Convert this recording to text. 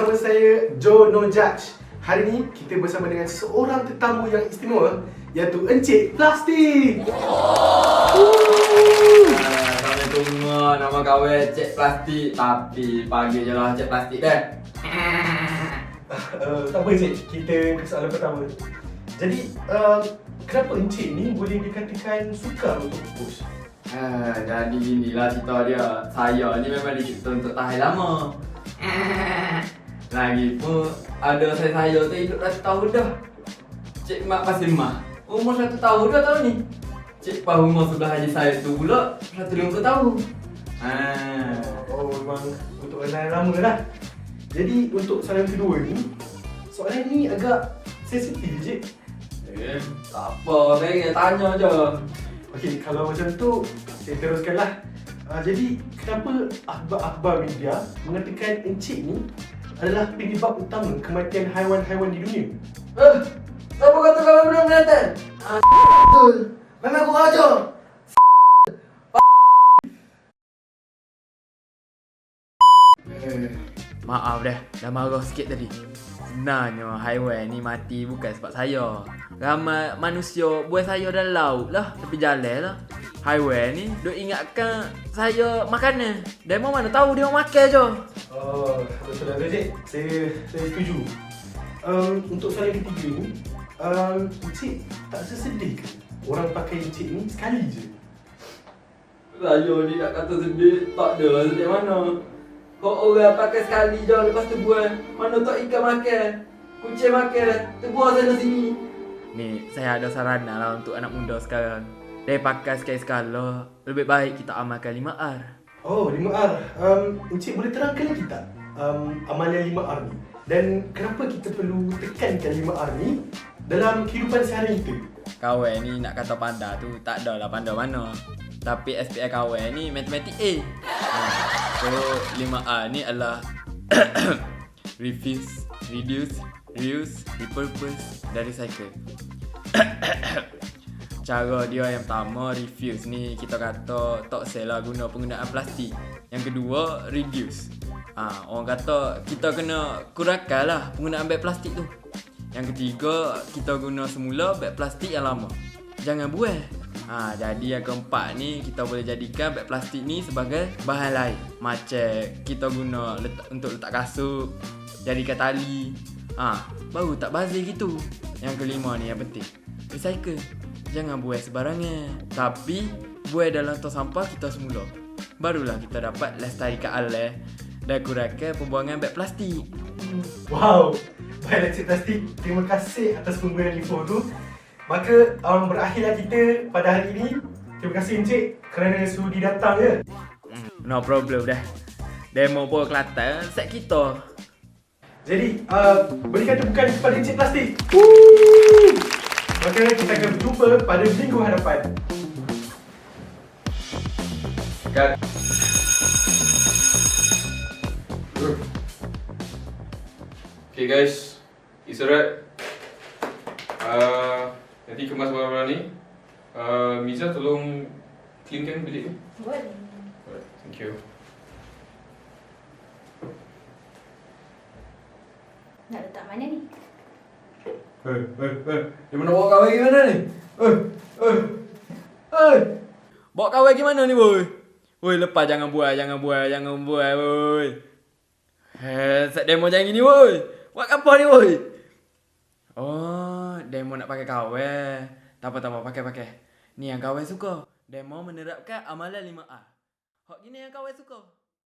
bersama saya Joe No Judge. Hari ni kita bersama dengan seorang tetamu yang istimewa, iaitu Encik Plastik. Sampai tunggu nama kawan Cik Plastik, tapi pagi je lah Cik Plastik dah. Tak apa Encik, kita ke soalan pertama. Jadi, kenapa Encik ni boleh dikatakan sukar untuk push? Jadi inilah cerita dia. Saya ni memang dicipta untuk tahan lama. Lagipun ada saya tu hidup 100 tahun dah. Cik Mak Pasir Mak umur 1 tahun dah tahun ni. Cik Pak umur sebelah haji saya tu pula 150 tahun. Oh, memang untuk orang yang lama lah. Jadi, untuk soalan kedua ni, soalan ni agak sensitif je. Tak apa, saya tanya je. Okey, kalau macam tu, saya teruskanlah. Jadi, kenapa akhbar-akhbar media mengatakan Encik ni adalah penyebab utama kematian haiwan-haiwan di dunia? Siapa kata kau belum kelihatan? Betul. Memang aku ajar. Maaf dah marah sikit tadi. Sebenarnya haiwan ni mati bukan sebab saya. Ramai manusia buat saya dalam laut lah, tepi jalan lah. Haiwan ni duk ingatkan saya makanan. Demo mana tahu dia makan je. Oh, betul lah Encik. Saya setuju. Untuk soalan ketiga ni, Encik tak sesedih ke orang pakai Encik ni sekali je? Saya ni nak kata sedih, tak ada sedih mana. Kau orang pakai sekali je lepas tu buang. Mana tak ikan makan, kucing makan, tu buang sana sini. Ni saya ada sarana lah untuk anak muda sekarang. Dia pakai sekali-sekala, lebih baik kita amalkan 5R. Oh, 5R. Encik boleh terangkan lagi tak amalan 5R ni? Dan kenapa kita perlu tekankan 5R ni dalam kehidupan sehari kita? Kawan ni nak kata pandai tu tak adalah pandai mana. Tapi SPI kawan ni matematik A. So 5R ni adalah refuse, reduce, reuse, repurpose dan recycle. Cara dia yang pertama, refuse ni kita kata tak salah guna penggunaan plastik. Yang kedua, reduce. Orang kata kita kena kurangkan lah penggunaan beg plastik tu. Yang ketiga, kita guna semula beg plastik yang lama. Jangan buang. Jadi yang keempat ni, kita boleh jadikan beg plastik ni sebagai bahan lain. Macam kita guna untuk letak kasut, jadikan tali. Baru tak bazir gitu. Yang kelima ni yang penting, recycle. Jangan buang sembarangan, tapi buang dalam tong sampah kita semula. Barulah kita dapat lestarikan alam dan kurangkan pembuangan beg plastik. Wow, baiklah Encik Plastik, terima kasih atas pemberian info tu. Maka berakhirlah kita pada hari ini. Terima kasih Encik kerana sudi datang ya. No problem dah. Demo pun Kelantan set kita. Jadi, berikan tepukan kepada Encik Plastik. Maka kita akan berjumpa pada minggu hadapan. Cut. Okay guys, it's a wrap. Nanti kemas barang-barang ni. Miza tolong cleankan bilik ni. Boleh. Alright, thank you. Nak letak mana ni? Dia mana bawa kawan gimana ni? Bawa kawan gimana ni boy? Woi, lepas jangan buat, boy. Set demo jangan gini boy. Buat apa ni boy? Oh, demo nak pakai kawan. Tak apa, pakai. Ni yang kawan suka. Demo menerapkan amalan 5R. Hak gini yang kawan suka.